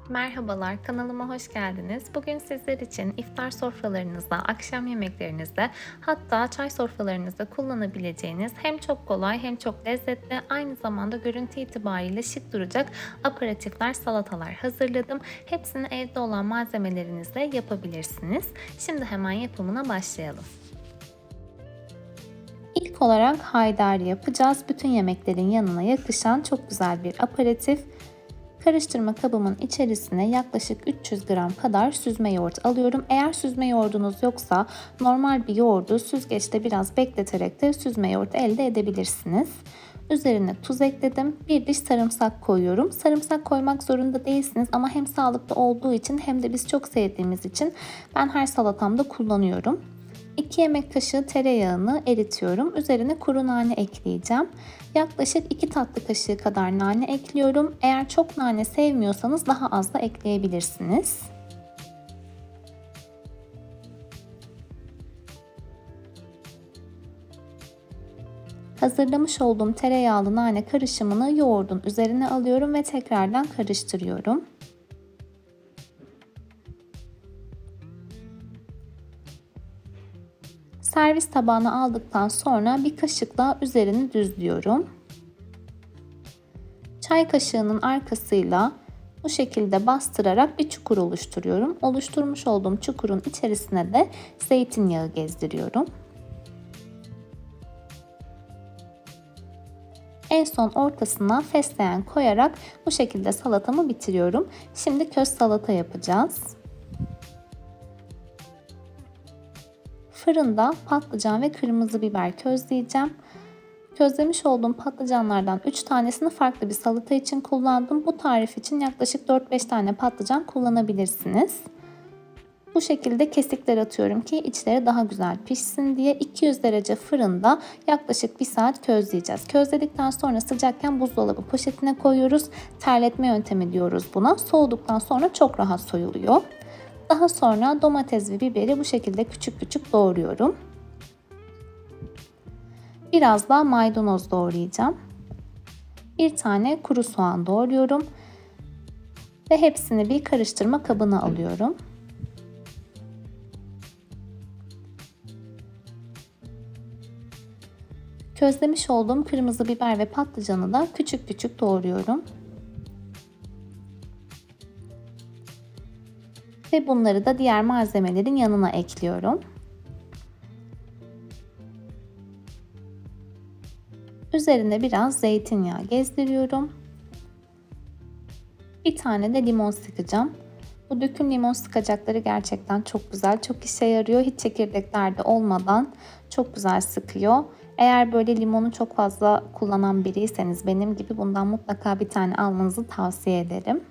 Merhabalar, kanalıma hoş geldiniz. Bugün sizler için iftar sofralarınızda, akşam yemeklerinizde, hatta çay sofralarınızda kullanabileceğiniz hem çok kolay hem çok lezzetli, aynı zamanda görüntü itibariyle şık duracak aperatifler, salatalar hazırladım. Hepsini evde olan malzemelerinizle yapabilirsiniz. Şimdi hemen yapımına başlayalım. İlk olarak haydari yapacağız. Bütün yemeklerin yanına yakışan çok güzel bir aperatif. Karıştırma kabımın içerisine yaklaşık 300 gram kadar süzme yoğurt alıyorum. Eğer süzme yoğurdunuz yoksa normal bir yoğurdu süzgeçte biraz bekleterek de süzme yoğurt elde edebilirsiniz. Üzerine tuz ekledim. Bir diş sarımsak koyuyorum. Sarımsak koymak zorunda değilsiniz ama hem sağlıklı olduğu için hem de biz çok sevdiğimiz için ben her salatamda kullanıyorum. 2 yemek kaşığı tereyağını eritiyorum. Üzerine kuru nane ekleyeceğim. Yaklaşık 2 tatlı kaşığı kadar nane ekliyorum. Eğer çok nane sevmiyorsanız daha az da ekleyebilirsiniz. Hazırlamış olduğum tereyağlı nane karışımını yoğurdun üzerine alıyorum ve tekrardan karıştırıyorum. Servis tabağına aldıktan sonra bir kaşıkla üzerini düzlüyorum. Çay kaşığının arkasıyla bu şekilde bastırarak bir çukur oluşturuyorum. Oluşturmuş olduğum çukurun içerisine de zeytinyağı gezdiriyorum. En son ortasına fesleğen koyarak bu şekilde salatamı bitiriyorum. Şimdi köz salata yapacağız. Fırında patlıcan ve kırmızı biber közleyeceğim. Közlemiş olduğum patlıcanlardan 3 tanesini farklı bir salata için kullandım. Bu tarif için yaklaşık 4-5 tane patlıcan kullanabilirsiniz. Bu şekilde kesikler atıyorum ki içleri daha güzel pişsin diye. 200 derece fırında yaklaşık 1 saat közleyeceğiz. Közledikten sonra sıcakken buzdolabı poşetine koyuyoruz. Terletme yöntemi diyoruz buna. Soğuduktan sonra çok rahat soyuluyor. Daha sonra domates ve biberi bu şekilde küçük küçük doğruyorum. Biraz daha maydanoz doğrayacağım. Bir tane kuru soğan doğruyorum. Ve hepsini bir karıştırma kabına alıyorum. Közlemiş olduğum kırmızı biber ve patlıcanı da küçük küçük doğruyorum. Ve bunları da diğer malzemelerin yanına ekliyorum. Üzerine biraz zeytinyağı gezdiriyorum. Bir tane de limon sıkacağım. Bu döküm limon sıkacakları gerçekten çok güzel, çok işe yarıyor. Hiç çekirdeklerde olmadan çok güzel sıkıyor. Eğer böyle limonu çok fazla kullanan biriyseniz benim gibi bundan mutlaka bir tane almanızı tavsiye ederim.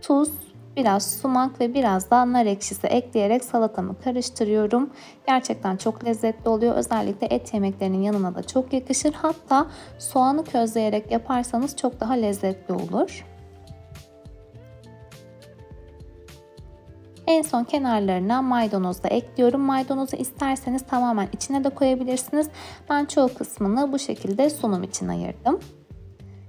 Tuz, biraz sumak ve biraz da nar ekşisi ekleyerek salatamı karıştırıyorum. Gerçekten çok lezzetli oluyor. Özellikle et yemeklerinin yanına da çok yakışır. Hatta soğanı közleyerek yaparsanız çok daha lezzetli olur. En son kenarlarına maydanoz da ekliyorum. Maydanozu isterseniz tamamen içine de koyabilirsiniz. Ben çoğu kısmını bu şekilde sunum için ayırdım.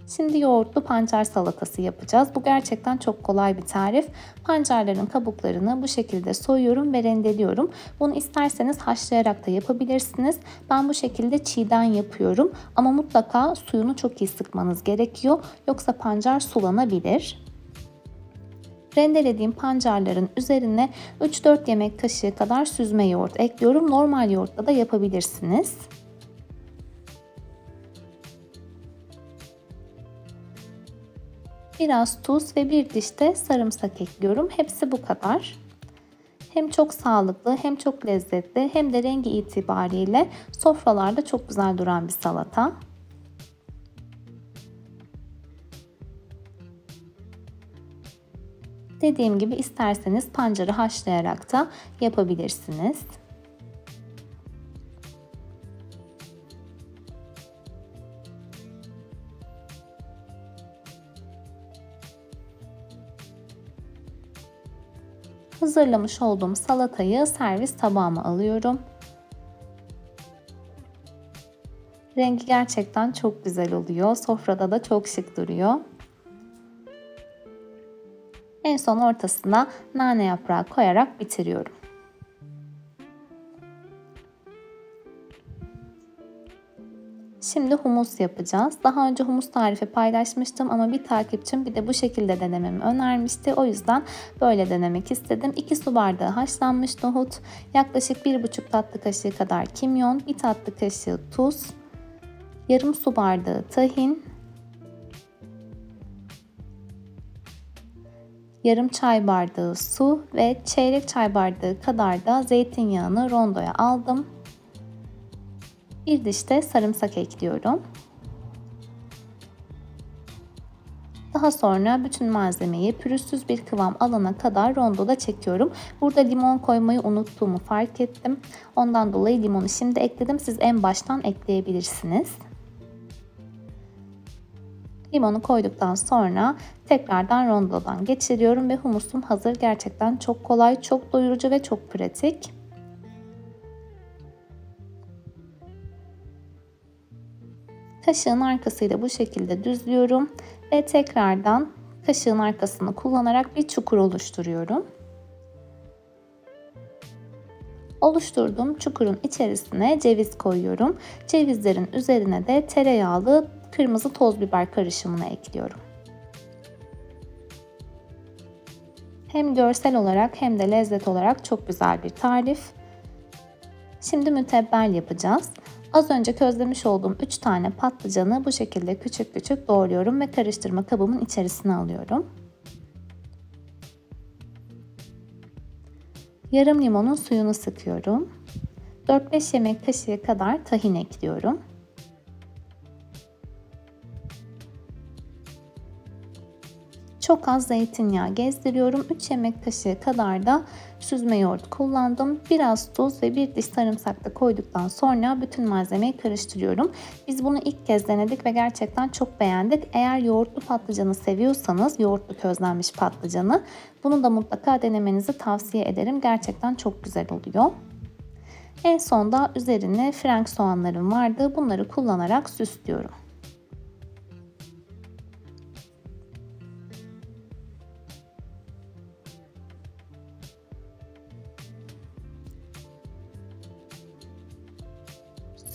Şimdi yoğurtlu pancar salatası yapacağız. Bu gerçekten çok kolay bir tarif. Pancarların kabuklarını bu şekilde soyuyorum ve rendeliyorum. Bunu isterseniz haşlayarak da yapabilirsiniz. Ben bu şekilde çiğden yapıyorum. Ama mutlaka suyunu çok iyi sıkmanız gerekiyor. Yoksa pancar sulanabilir. Rendelediğim pancarların üzerine 3-4 yemek kaşığı kadar süzme yoğurt ekliyorum. Normal yoğurtla da yapabilirsiniz. Biraz tuz ve bir diş de sarımsak ekliyorum. Hepsi bu kadar. Hem çok sağlıklı hem çok lezzetli hem de rengi itibariyle sofralarda çok güzel duran bir salata. Dediğim gibi isterseniz pancarı haşlayarak da yapabilirsiniz. Hazırlamış olduğum salatayı servis tabağıma alıyorum. Rengi gerçekten çok güzel oluyor. Sofrada da çok şık duruyor. En son ortasına nane yaprağı koyarak bitiriyorum. Şimdi humus yapacağız. Daha önce humus tarifi paylaşmıştım ama bir takipçim bir de bu şekilde denememi önermişti. O yüzden böyle denemek istedim. 2 su bardağı haşlanmış nohut, yaklaşık 1,5 tatlı kaşığı kadar kimyon, 1 tatlı kaşığı tuz, yarım su bardağı tahin, yarım çay bardağı su ve çeyrek çay bardağı kadar da zeytinyağını rondoya aldım. Bir diş de sarımsak ekliyorum. Daha sonra bütün malzemeyi pürüzsüz bir kıvam alana kadar rondoda çekiyorum. Burada limon koymayı unuttuğumu fark ettim. Ondan dolayı limonu şimdi ekledim. Siz en baştan ekleyebilirsiniz. Limonu koyduktan sonra tekrardan rondodan geçiriyorum ve humusum hazır. Gerçekten çok kolay, çok doyurucu ve çok pratik. Kaşığın arkasıyla bu şekilde düzlüyorum ve tekrardan kaşığın arkasını kullanarak bir çukur oluşturuyorum. Oluşturduğum çukurun içerisine ceviz koyuyorum. Cevizlerin üzerine de tereyağlı kırmızı toz biber karışımını ekliyorum. Hem görsel olarak hem de lezzet olarak çok güzel bir tarif. Şimdi mütebbel yapacağız. Az önce közlemiş olduğum 3 tane patlıcanı bu şekilde küçük küçük doğruyorum ve karıştırma kabımın içerisine alıyorum. Yarım limonun suyunu sıkıyorum. 4-5 yemek kaşığı kadar tahin ekliyorum. Çok az zeytinyağı gezdiriyorum. 3 yemek kaşığı kadar da süzme yoğurt kullandım. Biraz tuz ve bir diş sarımsak da koyduktan sonra bütün malzemeyi karıştırıyorum. Biz bunu ilk kez denedik ve gerçekten çok beğendik. Eğer yoğurtlu patlıcanı seviyorsanız, yoğurtlu közlenmiş patlıcanı, bunu da mutlaka denemenizi tavsiye ederim. Gerçekten çok güzel oluyor. En son da üzerine frenk soğanlarım vardı. Bunları kullanarak süslüyorum.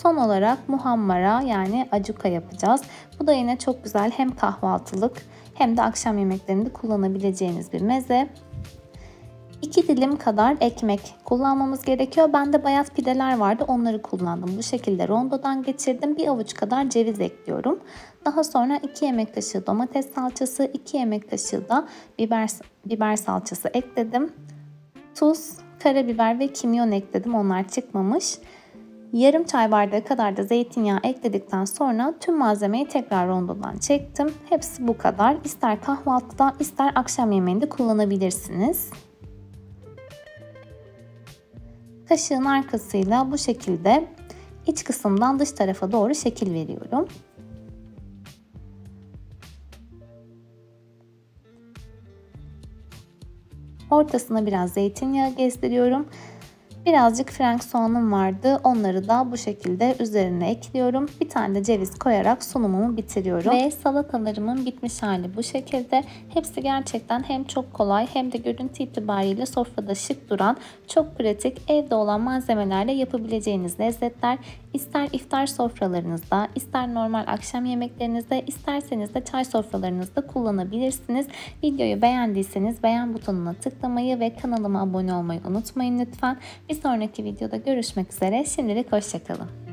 Son olarak muhammara yani acuka yapacağız. Bu da yine çok güzel, hem kahvaltılık hem de akşam yemeklerinde kullanabileceğiniz bir meze. 2 dilim kadar ekmek kullanmamız gerekiyor. Bende bayat pideler vardı, onları kullandım. Bu şekilde rondodan geçirdim. 1 avuç kadar ceviz ekliyorum. Daha sonra 2 yemek kaşığı domates salçası, 2 yemek kaşığı da biber salçası ekledim. Tuz, karabiber ve kimyon ekledim. Onlar çıkmamış. Yarım çay bardağı kadar da zeytinyağı ekledikten sonra tüm malzemeyi tekrar rondodan çektim. Hepsi bu kadar. İster kahvaltıda ister akşam yemeğinde kullanabilirsiniz. Kaşığın arkasıyla bu şekilde iç kısımdan dış tarafa doğru şekil veriyorum. Ortasına biraz zeytinyağı gezdiriyorum. Birazcık frenk soğanım vardı. Onları da bu şekilde üzerine ekliyorum. Bir tane de ceviz koyarak sunumumu bitiriyorum. Ve salatalarımın bitmiş hali bu şekilde. Hepsi gerçekten hem çok kolay hem de görüntü itibariyle sofrada şık duran, çok pratik, evde olan malzemelerle yapabileceğiniz lezzetler. İster iftar sofralarınızda, ister normal akşam yemeklerinizde, isterseniz de çay sofralarınızda kullanabilirsiniz. Videoyu beğendiyseniz beğen butonuna tıklamayı ve kanalıma abone olmayı unutmayın lütfen. Bir sonraki videoda görüşmek üzere. Şimdilik hoşça kalın.